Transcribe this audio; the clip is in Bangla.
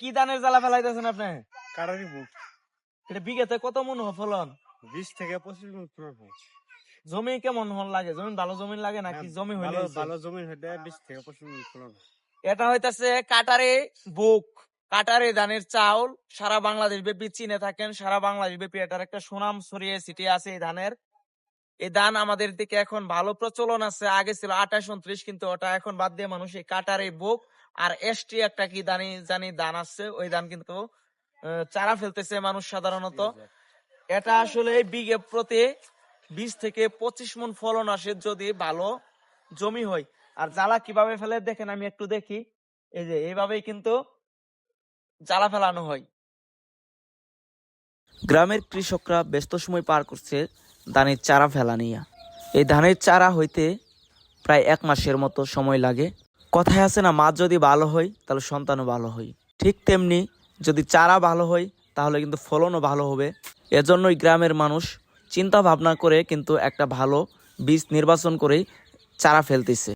কি ধানের জ্বালা ফেলাইতেছেন আপনি? কাটারি বুক। এটা বিঘাতে কত মন ফলন? 20 থেকে 25 মণ ফলন হয়। জমি কেমন হন লাগে? জমি ভালো জমি লাগে নাকি জমি হইলে ভালো হইছে? ভালো জমি হইলে 20 থেকে 25 মণ ফলন হয়। এটা হইতাছে কাটারে বুক, কাটারে ধানের চাউল। সারা বাংলাদেশ ব্যাপী চিনে থাকেন, সারা বাংলাদেশ ব্যাপী এটার একটা সুনাম ছড়িয়ে ছিটিয়ে আছে এই ধানের। এই ধান আমাদের দিকে এখন ভালো প্রচলন আছে। আগে ছিল 28-29, কিন্তু ওটা এখন বাদ দিয়ে মানুষ এই কাটারে বুক আর এসটি একটা কি জানি ধান আছে, ওই ধান কিন্তু চারা ফেলতেছে মানুষ সাধারণত। এটা আসলে বিঘে প্রতি 20 থেকে 25 মণ ফলন আসে যদি ভালো জমি হয়। আর জ্বালা কিভাবে ফেলে দেখেন, আমি একটু দেখি। এই যে এইভাবেই কিন্তু জ্বালা ফেলানো হয়। গ্রামের কৃষকরা ব্যস্ত সময় পার করছে ধানের চারা ফেলা নিয়ে। এই ধানের চারা হইতে প্রায় 1 মাসের মতো সময় লাগে। কথায় আছে না, মাছ যদি ভালো হয় তাহলে সন্তানও ভালো হয়। ঠিক তেমনি যদি চারা ভালো হয় তাহলে কিন্তু ফলনও ভালো হবে। এজন্যই গ্রামের মানুষ চিন্তা ভাবনা করে কিন্তু একটা ভালো বীজ নির্বাচন করেই চারা ফেলতেছে।